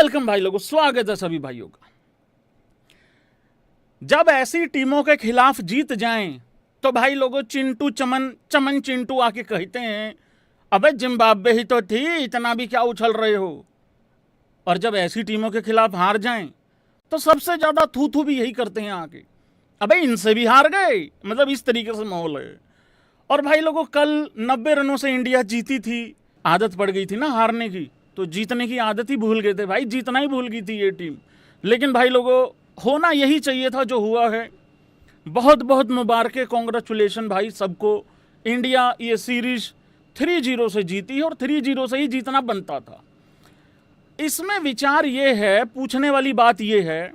Welcome भाई लोगों, स्वागत है सभी भाइयों का। जब ऐसी टीमों के खिलाफ जीत जाएं तो भाई लोगों चिंटू चमन चिंटू आके कहते हैं अबे जिम्बाब्वे ही तो थी, इतना भी क्या उछल रहे हो। और जब ऐसी टीमों के खिलाफ हार जाएं तो सबसे ज्यादा थू थू भी यही करते हैं आके, अबे इनसे भी हार गए। मतलब इस तरीके से माहौल है। और भाई लोगों कल 90 रनों से इंडिया जीती थी, आदत पड़ गई थी ना हारने की, तो जीतने की आदत ही भूल गए थे भाई, जीतना ही भूल गई थी ये टीम। लेकिन भाई लोगों होना यही चाहिए था जो हुआ है। बहुत बहुत मुबारक, कॉन्ग्रेचुलेशन भाई सबको। इंडिया ये सीरीज 3-0 से जीती और 3-0 से ही जीतना बनता था। इसमें विचार ये है, पूछने वाली बात ये है,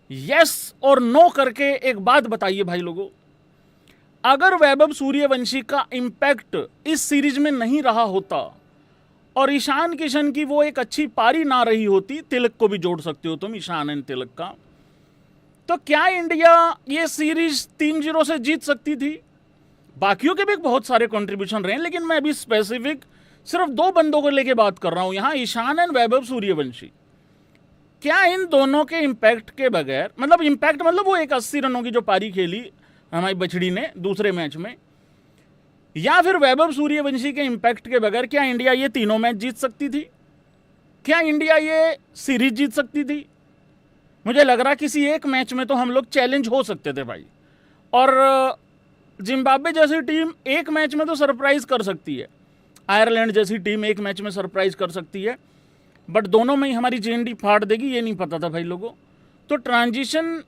यस और नो करके एक बात बताइए भाई लोगों, अगर वैभव सूर्यवंशी का इंपैक्ट इस सीरीज में नहीं रहा होता और ईशान किशन की वो एक अच्छी पारी ना रही होती, तिलक को भी जोड़ सकते हो तुम, ईशान एंड तिलक का, तो क्या इंडिया ये सीरीज 3-0 से जीत सकती थी? बाकियों के भी बहुत सारे कंट्रीब्यूशन रहे, लेकिन मैं अभी स्पेसिफिक सिर्फ 2 बंदों को लेके बात कर रहा हूं यहां, ईशान एंड वैभव सूर्यवंशी। क्या इन दोनों के इंपैक्ट के बगैर, मतलब इंपैक्ट मतलब वो एक 80 रनों की जो पारी खेली हमारी बछड़ी ने दूसरे मैच में, या फिर वैभव सूर्यवंशी के इंपैक्ट के बगैर क्या इंडिया ये तीनों मैच जीत सकती थी? क्या इंडिया ये सीरीज जीत सकती थी? मुझे लग रहा किसी एक मैच में तो हम लोग चैलेंज हो सकते थे भाई। और जिम्बाब्वे जैसी टीम एक मैच में तो सरप्राइज कर सकती है, आयरलैंड जैसी टीम एक मैच में सरप्राइज कर सकती है, बट दोनों में ही हमारी जेएनडी फाड़ देगी ये नहीं पता था भाई लोगों। तो ट्रांजिशन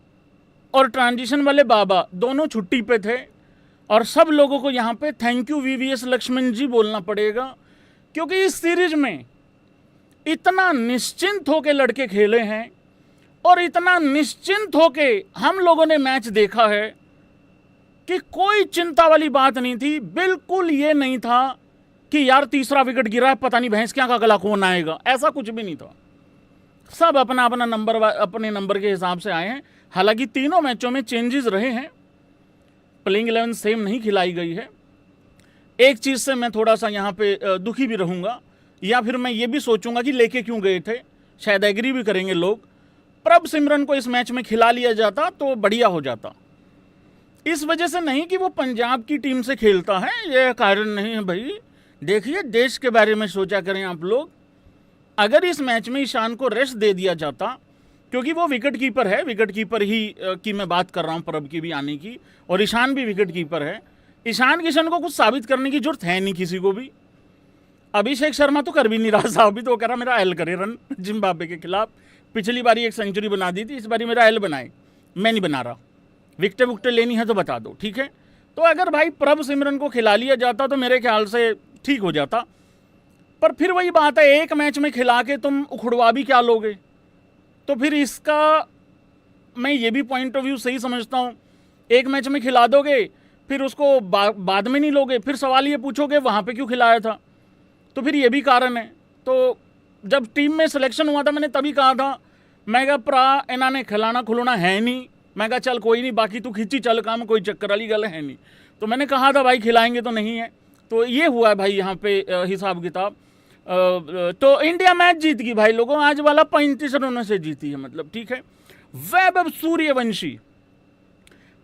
और ट्रांजिशन वाले बाबा दोनों छुट्टी पे थे, और सब लोगों को यहाँ पे थैंक यू वीवीएस लक्ष्मण जी बोलना पड़ेगा, क्योंकि इस सीरीज में इतना निश्चिंत होके लड़के खेले हैं और इतना निश्चिंत होके हम लोगों ने मैच देखा है कि कोई चिंता वाली बात नहीं थी। बिल्कुल ये नहीं था कि यार तीसरा विकेट गिरा है, पता नहीं भैंस क्या का अगला कौन आएगा, ऐसा कुछ भी नहीं था। सब अपना अपना नंबर अपने नंबर के हिसाब से आए हैं। हालांकि तीनों मैचों में चेंजेस रहे हैं, प्लेइंग 11 सेम नहीं खिलाई गई है। एक चीज़ से मैं थोड़ा सा यहाँ पे दुखी भी रहूँगा, या फिर मैं ये भी सोचूंगा कि लेके क्यों गए थे, शायद एग्री भी करेंगे लोग। प्रभ सिमरन को इस मैच में खिला लिया जाता तो बढ़िया हो जाता। इस वजह से नहीं कि वो पंजाब की टीम से खेलता है, ये कारण नहीं है भाई। देखिए देश के बारे में सोचा करें आप लोग। अगर इस मैच में ईशान को रेस्ट दे दिया जाता, क्योंकि वो विकेट कीपर है, विकेट कीपर ही की मैं बात कर रहा हूँ, प्रभ की भी आने की, और ईशान भी विकेट कीपर है। ईशान किशन को कुछ साबित करने की जरूरत है नहीं किसी को भी। अभिषेक शर्मा तो कर भी नहीं रहा था, अभी तो कह रहा मेरा एल करे रन जिम्बाब्वे के खिलाफ। पिछली बारी एक सेंचुरी बना दी थी, इस बारी मेरा एल बनाए, मैं नहीं बना रहा। विकटें वुकटें लेनी है तो बता दो, ठीक है। तो अगर भाई प्रभ सिमरन को खिला लिया जाता तो मेरे ख्याल से ठीक हो जाता। पर फिर वही बात है, एक मैच में खिला के तुम उखड़वा भी क्या लोगे? तो फिर इसका मैं ये भी पॉइंट ऑफ व्यू सही समझता हूँ। एक मैच में खिला दोगे, फिर उसको बाद में नहीं लोगे, फिर सवाल ये पूछोगे वहाँ पे क्यों खिलाया था। तो फिर ये भी कारण है। तो जब टीम में सिलेक्शन हुआ था मैंने तभी कहा था, मैं कहा प्रा इन्होंने खिलाना खुलाना है नहीं, मैं कहा चल कोई नहीं, बाकी तू खिंची चल काम, कोई चक्कर वाली गल है नहीं। तो मैंने कहा था भाई खिलाएंगे तो नहीं है। तो ये हुआ है भाई यहाँ पे हिसाब किताब। तो इंडिया मैच जीत गई भाई लोगों, आज वाला 35 रनों से जीती है, मतलब ठीक है। वैभव सूर्यवंशी,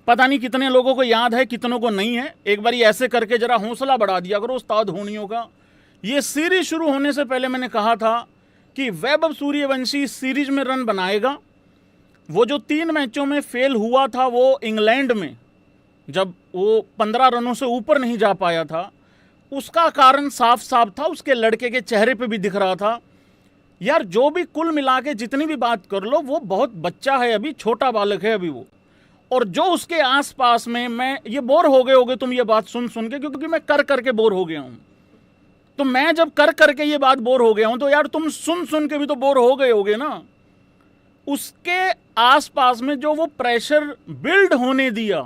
पता नहीं कितने लोगों को याद है कितनों को नहीं है, एक बार ऐसे करके जरा हौसला बढ़ा दिया करो उस्ताद होनियों का। ये सीरीज शुरू होने से पहले मैंने कहा था कि वैभव सूर्यवंशी सीरीज में रन बनाएगा। वो जो 3 मैचों में फेल हुआ था वो इंग्लैंड में, जब वो 15 रनों से ऊपर नहीं जा पाया था, उसका कारण साफ साफ था, उसके लड़के के चेहरे पे भी दिख रहा था। यार जो भी कुल मिला के जितनी भी बात कर लो, वो बहुत बच्चा है अभी, छोटा बालक है अभी वो। और जो उसके आसपास में, मैं ये बोर हो गए होगे तुम ये बात सुन सुन के, क्योंकि मैं कर करके बोर हो गया हूं। तो मैं जब कर करके ये बात बोर हो गया हूं, तो यार तुम सुन सुन के भी तो बोर हो गए होगे ना। उसके आसपास में जो वो प्रेशर बिल्ड होने दिया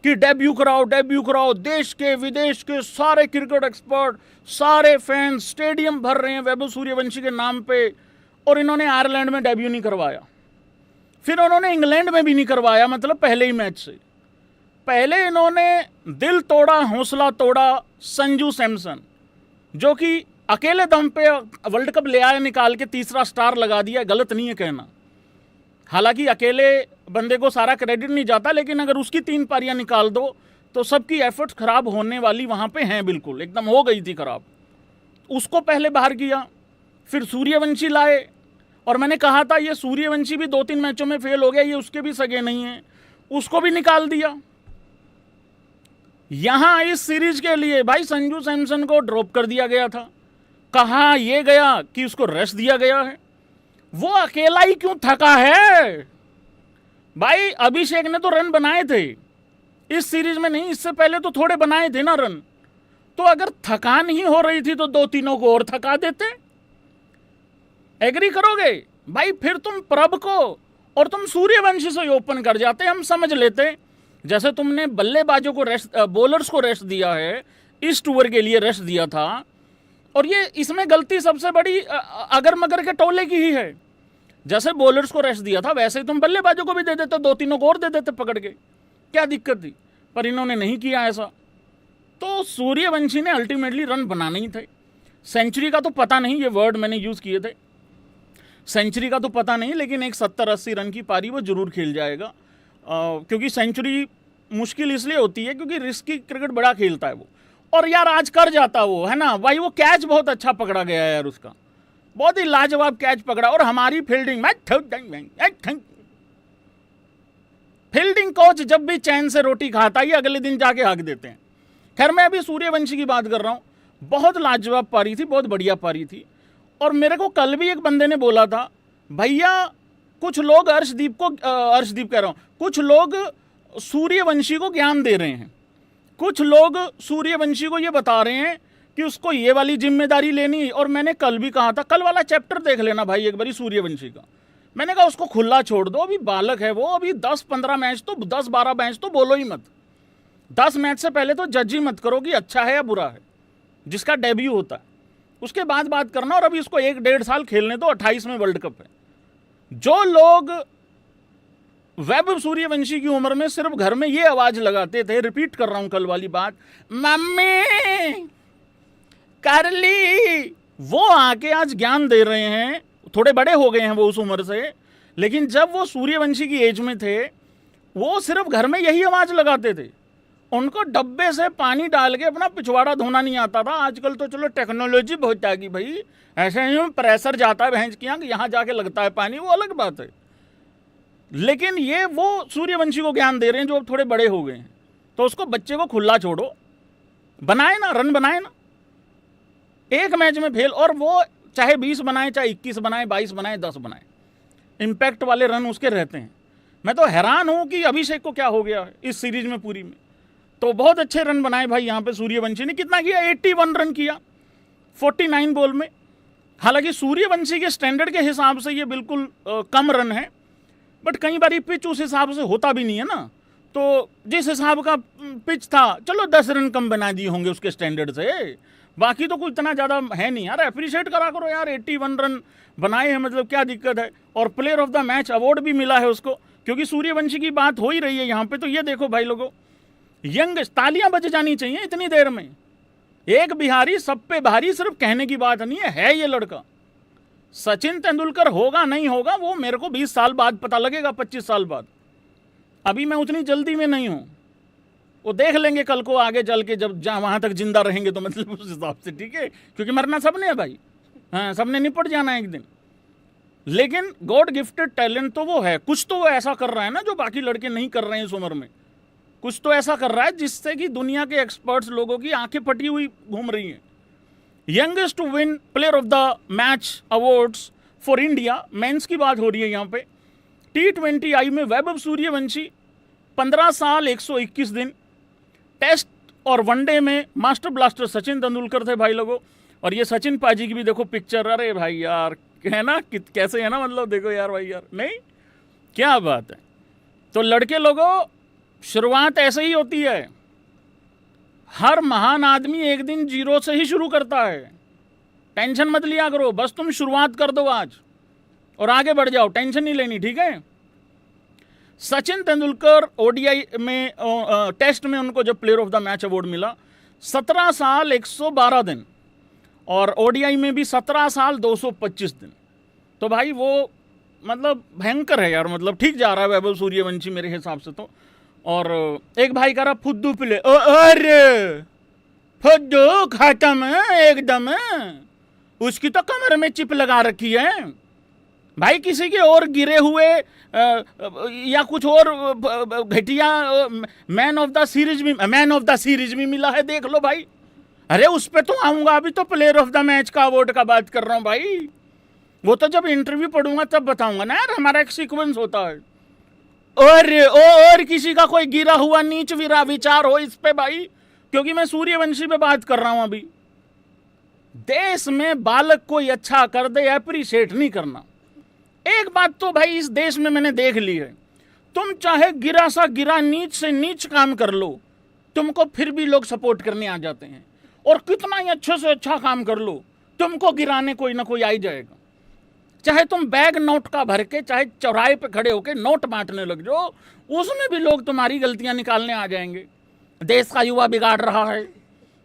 कि डेब्यू कराओ, देश के विदेश के सारे क्रिकेट एक्सपर्ट, सारे फैंस, स्टेडियम भर रहे हैं वैभव सूर्यवंशी के नाम पे, और इन्होंने आयरलैंड में डेब्यू नहीं करवाया, फिर उन्होंने इंग्लैंड में भी नहीं करवाया, मतलब पहले ही मैच से। पहले इन्होंने दिल तोड़ा, हौसला तोड़ा संजू सैमसन, जो कि अकेले दम पे वर्ल्ड कप ले आया निकाल के, तीसरा स्टार लगा दिया, गलत नहीं है कहना। हालांकि अकेले बंदे को सारा क्रेडिट नहीं जाता, लेकिन अगर उसकी 3 पारियां निकाल दो तो सबकी एफर्ट्स खराब होने वाली वहां पे हैं, बिल्कुल एकदम हो गई थी खराब। उसको पहले बाहर किया, फिर सूर्यवंशी लाए, और मैंने कहा था ये सूर्यवंशी भी 2-3 मैचों में फेल हो गया, ये उसके भी सगे नहीं है, उसको भी निकाल दिया। यहां इस सीरीज के लिए भाई संजू सैमसन को ड्रॉप कर दिया गया था। कहा यह गया कि उसको रेस्ट दिया गया है। वो अकेला ही क्यों थका है भाई? अभिषेक ने तो रन बनाए थे इस सीरीज में, नहीं इससे पहले तो थोड़े बनाए थे ना रन। तो अगर थकान ही हो रही थी तो 2-3 को और थका देते। एग्री करोगे भाई? फिर तुम प्रभ को और तुम सूर्यवंशी से ओपन कर जाते, हम समझ लेते। जैसे तुमने बल्लेबाजों को रेस्ट, बॉलर्स को रेस्ट दिया है, इस टूर के लिए रेस्ट दिया था, और ये इसमें गलती सबसे बड़ी अगर मगर के टोले की ही है। जैसे बॉलर्स को रेस्ट दिया था वैसे ही तुम बल्लेबाजों को भी दे देते, 2-3 को और दे देते पकड़ के, क्या दिक्कत थी? पर इन्होंने नहीं किया ऐसा। तो सूर्यवंशी ने अल्टीमेटली रन बनाने ही थे। सेंचुरी का तो पता नहीं, ये वर्ड मैंने यूज किए थे, सेंचुरी का तो पता नहीं, लेकिन एक 70-80 रन की पारी वो जरूर खेल जाएगा। क्योंकि सेंचुरी मुश्किल इसलिए होती है क्योंकि रिस्की क्रिकेट बड़ा खेलता है वो। और यार आज कर जाता वो, है ना भाई? वो कैच बहुत अच्छा पकड़ा गया है यार, उसका बहुत ही लाजवाब कैच पकड़ा। और हमारी फील्डिंग फील्डिंग कोच जब भी चैन से रोटी खाता ही अगले दिन जाके हक देते हैं। खैर मैं अभी सूर्यवंशी की बात कर रहा हूँ, बहुत लाजवाब पारी थी, बहुत बढ़िया पारी थी। और मेरे को कल भी एक बंदे ने बोला था, भैया कुछ लोग अर्शदीप कह रहा हूँ, कुछ लोग सूर्यवंशी को ज्ञान दे रहे हैं, कुछ लोग सूर्यवंशी को ये बता रहे हैं कि उसको ये वाली जिम्मेदारी लेनी। और मैंने कल भी कहा था, कल वाला चैप्टर देख लेना भाई एक बारी सूर्यवंशी का। मैंने कहा उसको खुला छोड़ दो, अभी बालक है वो, अभी 10-15 मैच तो 10-12 मैच तो बोलो ही मत। 10 मैच से पहले तो जज ही मत करो कि अच्छा है या बुरा है, जिसका डेब्यू होता है उसके बाद बात करना। और अभी उसको 1-1.5 साल खेलने दो, 28 में वर्ल्ड कप है। जो लोग वैभव सूर्यवंशी की उम्र में सिर्फ घर में ये आवाज लगाते थे, रिपीट कर रहा हूं कल वाली बात, मम्मी कर ली, वो आके आज ज्ञान दे रहे हैं। थोड़े बड़े हो गए हैं वो उस उम्र से, लेकिन जब वो सूर्यवंशी की एज में थे वो सिर्फ घर में यही आवाज लगाते थे। उनको डब्बे से पानी डाल के अपना पिछवाड़ा धोना नहीं आता था। आजकल तो चलो टेक्नोलॉजी बहुत आ गई भाई, ऐसे ही प्रेशर जाता है भैंस की यहाँ जाके लगता है पानी, वो अलग बात है। लेकिन ये वो सूर्यवंशी को ज्ञान दे रहे हैं जो अब थोड़े बड़े हो गए हैं। तो उसको बच्चे को खुला छोड़ो, बनाए ना, रन बनाए ना, एक मैच में फेल, और वो चाहे 20 बनाए, चाहे 21 बनाए, 22 बनाए, 10 बनाए, इंपैक्ट वाले रन उसके रहते हैं। मैं तो हैरान हूं कि अभिषेक को क्या हो गया इस सीरीज में पूरी में। तो बहुत अच्छे रन बनाए भाई यहाँ पे सूर्यवंशी ने। कितना किया? 81 रन किया 49 बॉल में। हालांकि सूर्यवंशी के स्टैंडर्ड के हिसाब से ये बिल्कुल कम रन है, बट कई बार पिच उस हिसाब से होता भी नहीं है ना। तो जिस हिसाब का पिच था, चलो 10 रन कम बना दिए होंगे उसके स्टैंडर्ड से, बाकी तो कोई इतना ज़्यादा है नहीं यार। अप्रिशिएट करा करो यार, 81 रन बनाए हैं, मतलब क्या दिक्कत है। और player of the match award भी मिला है उसको, क्योंकि सूर्यवंशी की बात हो ही रही है यहाँ पे। तो ये देखो भाई लोगों, यंग, तालियां बज जानी चाहिए इतनी देर में। एक बिहारी सब पे भारी सिर्फ कहने की बात नहीं है ये लड़का। सचिन तेंदुलकर होगा नहीं होगा वो मेरे को 20 साल बाद पता लगेगा, 25 साल बाद। अभी मैं उतनी जल्दी में नहीं हूं, वो देख लेंगे कल को आगे चल के, जब जहाँ वहां तक जिंदा रहेंगे तो मतलब उस हिसाब से, ठीक है। क्योंकि मरना सबने है भाई, हाँ सबने निपट जाना है एक दिन। लेकिन गॉड गिफ्टेड टैलेंट तो वो है, कुछ तो वो ऐसा कर रहा है ना जो बाकी लड़के नहीं कर रहे हैं इस उम्र में। कुछ तो ऐसा कर रहा है जिससे कि दुनिया के एक्सपर्ट्स लोगों की आंखें फटी हुई घूम रही हैं। Youngest to win player of the match awards for India, men's की बात हो रही है यहाँ पे। T20I में वैभव सूर्यवंशी 15 साल 121 दिन। टेस्ट और वनडे में मास्टर ब्लास्टर सचिन तेंदुलकर थे भाई लोगों। और ये सचिन पाजी की भी देखो पिक्चर, अरे भाई यार है ना, कैसे है ना, मतलब देखो यार भाई यार, नहीं क्या बात है। तो लड़के लोगों, शुरुआत ऐसे ही होती है। हर महान आदमी एक दिन जीरो से ही शुरू करता है। टेंशन मत लिया करो, बस तुम शुरुआत कर दो आज और आगे बढ़ जाओ, टेंशन नहीं लेनी, ठीक है। सचिन तेंदुलकर ओडीआई में टेस्ट में उनको जब player of the match award मिला, 17 साल 112 दिन। और ओडीआई में भी 17 साल 225 दिन। तो भाई वो मतलब भयंकर है यार, मतलब ठीक जा रहा है वैभव सूर्यवंशी मेरे हिसाब से तो। और एक भाई कह रहा फुद्दू पिले, अरे फुद्दू खत्म है एकदम, उसकी तो कमर में चिप लगा रखी है भाई। किसी के और गिरे हुए या कुछ और घटिया मैन ऑफ द सीरीज भी मिला है, देख लो भाई। अरे उस पे तो आऊंगा, अभी तो प्लेयर ऑफ द मैच का अवार्ड का बात कर रहा हूं भाई। वो तो जब इंटरव्यू पढ़ूंगा तब बताऊंगा ना यार, हमारा एक सीक्वेंस होता है। और किसी का कोई गिरा हुआ नीच विचार हो इस पे भाई, क्योंकि मैं सूर्यवंशी पे बात कर रहा हूं अभी। देश में बालक कोई अच्छा कर दे एप्रिशिएट नहीं करना। एक बात तो भाई इस देश में मैंने देख ली है, तुम चाहे गिरा सा गिरा नीच से नीच काम कर लो, तुमको फिर भी लोग सपोर्ट करने आ जाते हैं। और कितना ही अच्छे से अच्छा काम कर लो, तुमको गिराने कोई ना कोई आ ही जाएगा। चाहे तुम बैग नोट का भर के चाहे चौराहे पे खड़े होके नोट बांटने लग जाओ, उसमें भी लोग तुम्हारी गलतियां निकालने आ जाएंगे। देश का युवा बिगाड़ रहा है,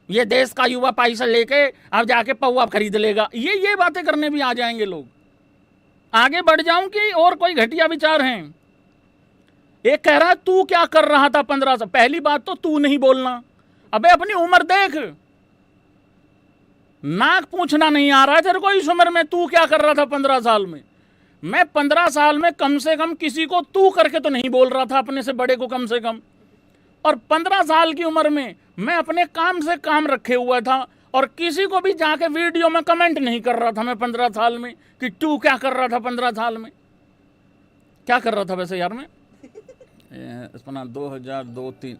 ये देश का युवा पैसा लेके अब जाके पौवा खरीद लेगा, ये बातें करने भी आ जाएंगे लोग। आगे बढ़ जाऊं कि और कोई घटिया विचार हैं। एक कह रहा तू क्या कर रहा था 15 साल। पहली बात तो तू नहीं बोलना, अबे अपनी उम्र देख, नाक पूछना नहीं आ रहा है तेरे को इस उम्र में। तू क्या कर रहा था 15 साल में? मैं 15 साल में कम से कम किसी को तू करके तो नहीं बोल रहा था, अपने से बड़े को कम से कम। और 15 साल की उम्र में मैं अपने काम से काम रखे हुआ था, और किसी को भी जाके वीडियो में कमेंट नहीं कर रहा था मैं 15 साल में कि तू क्या कर रहा था 15 साल में। क्या कर रहा था वैसे यार मैं? अपना 2002-03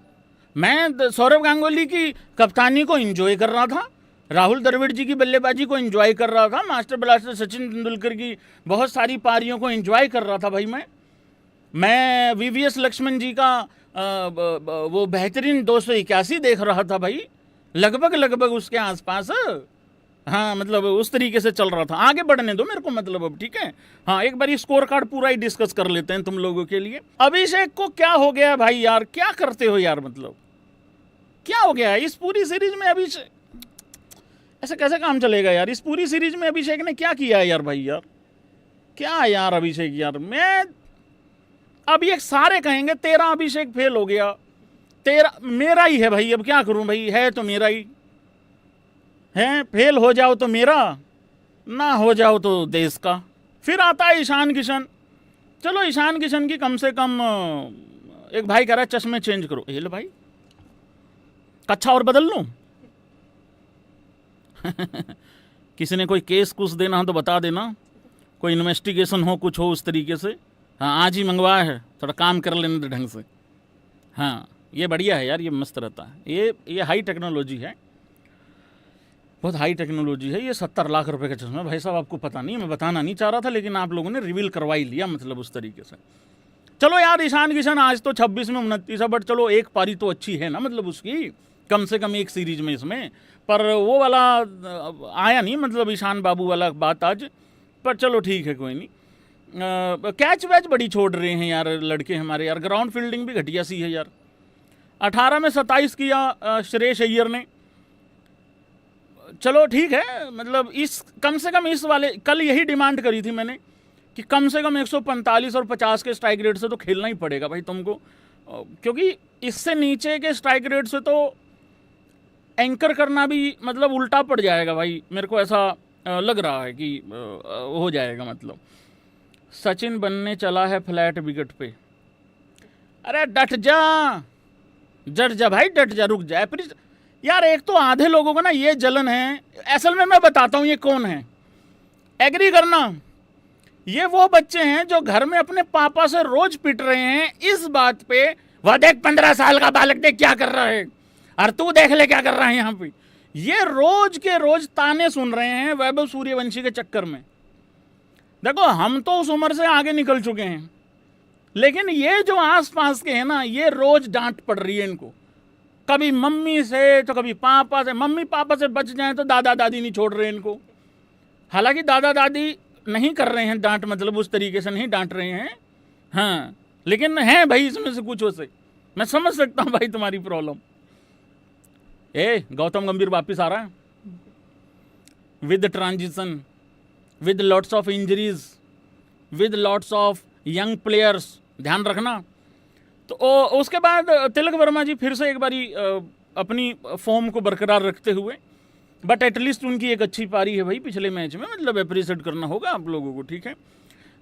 मैं सौरव गांगुली की कप्तानी को एंजॉय कर रहा था, राहुल द्रविड़ जी की बल्लेबाजी को एंजॉय कर रहा था, मास्टर ब्लास्टर सचिन तेंदुलकर की बहुत सारी पारियों को एंजॉय कर रहा था भाई। मैं वीवीएस लक्ष्मण जी का वो बेहतरीन 281 देख रहा था भाई, लगभग उसके आसपास। हाँ मतलब उस तरीके से चल रहा था। आगे बढ़ने दो मेरे को, मतलब अब ठीक है। हाँ एक बार स्कोर कार्ड पूरा ही डिस्कस कर लेते हैं तुम लोगों के लिए। अभिषेक को क्या हो गया भाई यार, क्या करते हो यार, मतलब क्या हो गया इस पूरी सीरीज में? अभिषेक ऐसे कैसे काम चलेगा यार? इस पूरी सीरीज में अभिषेक ने क्या किया है यार भाई? यार क्या यार अभिषेक यार, मैं अब ये सारे कहेंगे तेरा अभिषेक फेल हो गया, तेरा मेरा ही है भाई। अब क्या करूं भाई, है तो मेरा ही है। फेल हो जाओ तो मेरा, ना हो जाओ तो देश का। फिर आता है ईशान किशन। चलो ईशान किशन की कम से कम एक भाई कह रहा है चश्मे चेंज करो। ये लो भाई, कच्छा और बदल लूं? किसी ने कोई केस कुछ देना हो तो बता देना, कोई इन्वेस्टिगेशन हो कुछ हो उस तरीके से। हाँ आज ही मंगवाया है, थोड़ा काम कर लेने दे ढंग से। हाँ ये बढ़िया है यार, ये मस्त रहता है। ये हाई टेक्नोलॉजी है, बहुत हाई टेक्नोलॉजी है। ये 70 लाख रुपए का चश्मा भाई साहब, आपको पता नहीं, मैं बताना नहीं चाह रहा था लेकिन आप लोगों ने रिवील करवा ही लिया, मतलब उस तरीके से। चलो यार ईशान किशन आज तो 26 में 29 है, बट चलो एक पारी तो अच्छी है ना, मतलब उसकी कम से कम एक सीरीज में इसमें। पर वो वाला आया नहीं, मतलब ईशान बाबू वाला बात आज। पर चलो ठीक है, कोई नहीं। कैच वैच बड़ी छोड़ रहे हैं यार लड़के हमारे यार, ग्राउंड फील्डिंग भी घटिया सी है यार। 18 में 27 किया श्रेयस अय्यर ने। चलो ठीक है, मतलब इस कम से कम इस वाले, कल यही डिमांड करी थी मैंने कि कम से कम 145 और 50 के स्ट्राइक रेट से तो खेलना ही पड़ेगा भाई तुमको, क्योंकि इससे नीचे के स्ट्राइक रेट से तो एंकर करना भी मतलब उल्टा पड़ जाएगा भाई। मेरे को ऐसा लग रहा है कि हो जाएगा। मतलब सचिन बनने चला है फ्लैट विकेट पे। अरे डट जा भाई, डट जा, रुक जा। यार एक तो आधे लोगों को ना ये जलन है, असल में मैं बताता हूँ ये कौन है, एग्री करना। ये वो बच्चे हैं जो घर में अपने पापा से रोज पिट रहे हैं इस बात पे, वह देख 15 साल का बालक देख क्या कर रहा है, और तू देख ले क्या कर रहा है यहाँ पे। ये रोज के रोज ताने सुन रहे हैं वैभव सूर्यवंशी के चक्कर में। देखो हम तो उस उम्र से आगे निकल चुके हैं, लेकिन ये जो आसपास के हैं ना, ये रोज डांट पड़ रही है इनको, कभी मम्मी से तो कभी पापा से। मम्मी पापा से बच जाएं तो दादा दादी नहीं छोड़ रहे इनको। हालांकि दादा दादी नहीं कर रहे हैं डांट, मतलब उस तरीके से नहीं डांट रहे हैं, हाँ, लेकिन है भाई इसमें से कुछ हो से। मैं समझ सकता हूँ भाई तुम्हारी प्रॉब्लम। गौतम गंभीर वापिस आ रहा है। With transition, with lots of injuries, with lots of young players, ध्यान रखना। तो उसके बाद तिलक वर्मा जी फिर से एक बारी अपनी फॉर्म को बरकरार रखते हुए, बट एटलीस्ट उनकी एक अच्छी पारी है भाई पिछले मैच में, मतलब अप्रिशिएट करना होगा आप लोगों को, ठीक है।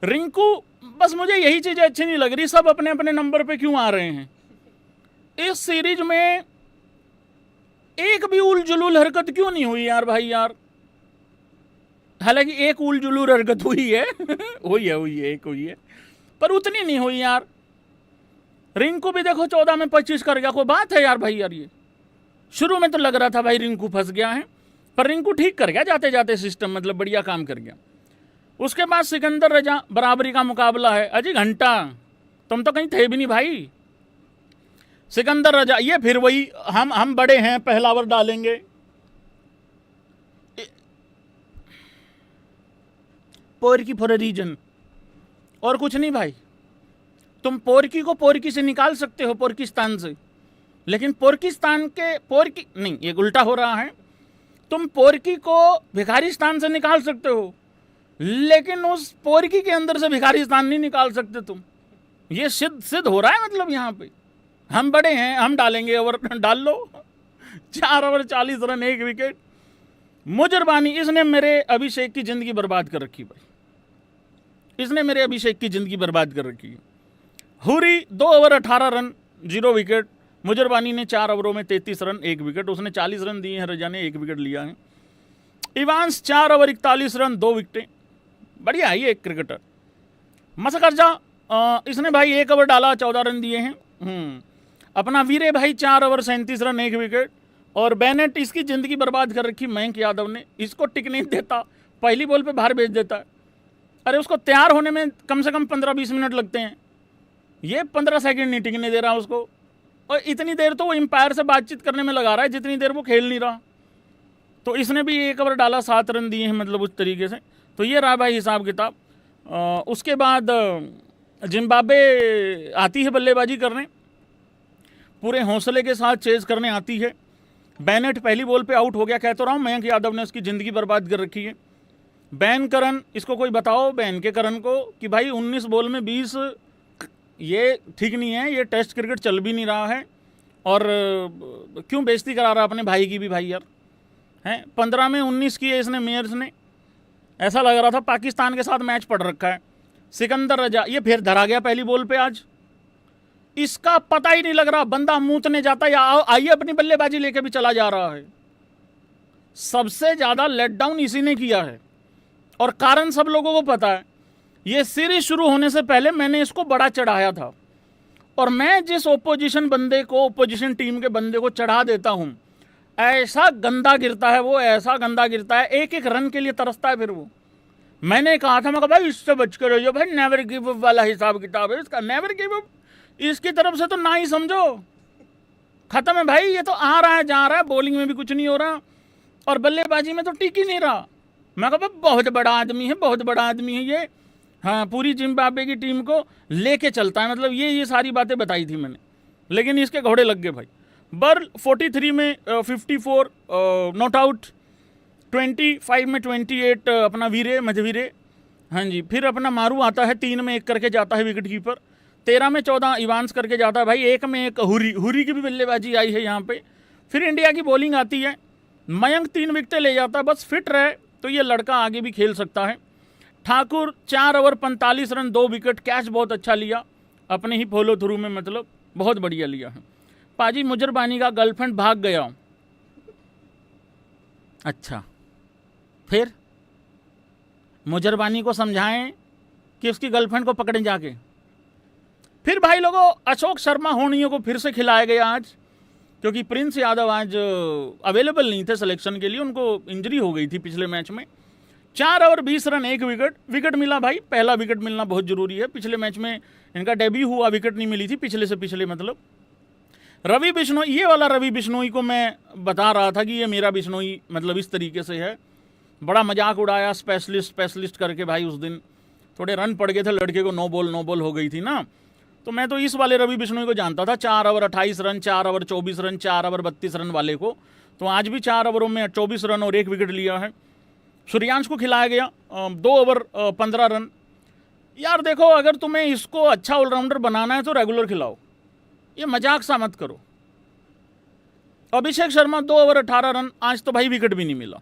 रिंकू, बस मुझे यही चीज़ अच्छी नहीं लग रही, सब अपने अपने नंबर पे क्यों आ रहे हैं इस सीरीज में। एक भी उल जुलूल हरकत क्यों नहीं हुई यार भाई यार। हालांकि एक उल जुलूल हरकत हुई है एक हुई है, पर उतनी नहीं हुई यार। रिंकू भी देखो 14 में 25 कर गया, कोई बात है यार भाई यार। ये शुरू में तो लग रहा था भाई रिंकू फंस गया है, पर रिंकू ठीक कर गया जाते जाते सिस्टम, मतलब बढ़िया काम कर गया। उसके बाद सिकंदर रजा, बराबरी का मुकाबला है। अजी घंटा, तुम तो कहीं थे भी नहीं भाई। सिकंदर रजा, ये फिर वही हम बड़े हैं, पहला ओवर डालेंगे। पोरकी फॉर अ रीजन, और कुछ नहीं भाई। तुम पोरकी को पोरकी से निकाल सकते हो, पोरकिस्तान से, लेकिन पोरकिस्तान के पोरकी नहीं, ये उल्टा हो रहा है। तुम पोरकी को भिखारिस्तान से निकाल सकते हो, लेकिन उस पोरकी के अंदर से भिखारिस्तान नहीं निकाल सकते तुम। ये सिद्ध हो रहा है, मतलब यहाँ पे हम बड़े हैं, हम डालेंगे ओवर, डाल लो। 4 ओवर 40 रन 1 विकेट। मुजरबानी, इसने मेरे अभिषेक की जिंदगी बर्बाद कर रखी भाई, इसने मेरे अभिषेक की जिंदगी बर्बाद कर रखी है। हुरी 2 ओवर 18 रन 0 विकेट। मुजरबानी ने 4 ओवरों में 33 रन 1 विकेट, उसने 40 रन दिए हैं, रजा ने 1 विकेट लिया है। इवांस 4 ओवर 41 रन 2 विकेटें, बढ़िया है ये एक क्रिकेटर। मसकरजा, इसने भाई 1 ओवर डाला, 14 रन दिए हैं। अपना वीरे भाई 4 ओवर 37 रन 1 विकेट। और बेनेट, इसकी ज़िंदगी बर्बाद कर रखी मयंक यादव ने, इसको टिक नहीं देता, पहली बॉल पे बाहर भेज देता है। अरे उसको तैयार होने में कम से कम 15-20 मिनट लगते हैं, ये 15 सेकंड नहीं टिकने दे रहा उसको। और इतनी देर तो वो एम्पायर से बातचीत करने में लगा रहा है जितनी देर वो खेल नहीं रहा। तो इसने भी 1 ओवर डाला, 7 रन दिए हैं, मतलब उस तरीके से। तो ये रहा भाई हिसाब किताब। उसके बाद जिम्बाब्वे आती है बल्लेबाजी करने, पूरे हौसले के साथ चेज करने आती है। बेनेट पहली बॉल पे आउट हो गया, कहता रहा हूँ मयंक यादव ने उसकी ज़िंदगी बर्बाद कर रखी है। बैन करन, इसको कोई बताओ बैन के करन को कि भाई 19 बॉल में 20, ये ठीक नहीं है, ये टेस्ट क्रिकेट चल भी नहीं रहा है। और क्यों बेइज्जती करा रहा अपने भाई की भी भाई यार, हैं। 15 में 19 किए इसने मेयर्स ने, ऐसा लग रहा था पाकिस्तान के साथ मैच पड़ रखा है। सिकंदर रजा, ये फिर धरा गया पहली बॉल पे आज, इसका पता ही नहीं लग रहा, बंदा मूतने जाता या आइए अपनी बल्लेबाजी लेके भी चला जा रहा है। सबसे ज़्यादा लेट डाउन इसी ने किया है, और कारण सब लोगों को पता है। ये सीरीज शुरू होने से पहले मैंने इसको बड़ा चढ़ाया था, और मैं जिस ओपोजिशन बंदे को, ओपोजिशन टीम के बंदे को चढ़ा देता हूँ, ऐसा गंदा गिरता है वो, ऐसा गंदा गिरता है, एक एक रन के लिए तरसता है फिर वो। मैंने कहा था, मैं कहा भाई इससे बच कर रहिए भाई, नेवर गिव अप वाला हिसाब किताब है इसका, नेवर गिव अप। इसकी तरफ से तो ना ही समझो, खत्म है भाई। ये तो आ रहा है जा रहा है, बॉलिंग में भी कुछ नहीं हो रहा, और बल्लेबाजी में तो टिक ही नहीं रहा। मैं कहा बहुत बड़ा आदमी है, बहुत बड़ा आदमी है ये, हाँ, पूरी जिम्बाब्वे की टीम को लेके चलता है, मतलब ये सारी बातें बताई थी मैंने, लेकिन इसके घोड़े लग गए भाई। बर्ल 43 में 54 नॉट आउट, 25 में 28 अपना वीरे मझवीरे, हाँ जी। फिर अपना मारू आता है, 3 में 1 करके जाता है विकेट कीपर, 13 में 14 इवांस करके जाता है भाई, 1 में 1 हुरी की भी बल्लेबाजी आई है यहाँ पे। फिर इंडिया की बॉलिंग आती है, मयंक 3 विकेटें ले जाता है, बस फिट रहे तो ये लड़का आगे भी खेल सकता है। Thakur 4 over 45 run 2 wicket, catch बहुत अच्छा लिया अपने ही फॉलो थ्रू में, मतलब बहुत बढ़िया लिया है। पाजी मुजरबानी का गर्लफ्रेंड भाग गया, अच्छा फिर मुजरबानी को समझाएं कि उसकी गर्लफ्रेंड को पकड़ें जाके। फिर भाई लोगों, अशोक शर्मा होनियों को फिर से खिलाया गया आज, क्योंकि प्रिंस यादव आज अवेलेबल नहीं थे सिलेक्शन के लिए, उनको इंजरी हो गई थी पिछले मैच में। 4 ओवर 20 रन 1 विकेट मिला भाई, पहला विकेट मिलना बहुत ज़रूरी है। पिछले मैच में इनका डेब्यू हुआ, विकेट नहीं मिली थी पिछले से पिछले, मतलब। रवि बिश्नोई, ये वाला रवि बिश्नोई को मैं बता रहा था कि ये मेरा बिश्नोई, मतलब इस तरीके से है, बड़ा मजाक उड़ाया स्पेशलिस्ट करके भाई। उस दिन थोड़े रन पड़ गए थे लड़के को, नो बॉल हो गई थी ना, तो मैं तो इस वाले रवि बिश्नोई को जानता था, 4 over 28 run, 4 over 24 run, 4 over 32 run वाले को। तो आज भी 4 ओवरों में 24 रन और 1 विकेट लिया है। सूर्यांश को खिलाया गया 2 ओवर 15 रन। यार देखो, अगर तुम्हें इसको अच्छा ऑलराउंडर बनाना है तो रेगुलर खिलाओ, ये मजाक सा मत करो। अभिषेक शर्मा 2 ओवर 18 रन, आज तो भाई विकेट भी नहीं मिला।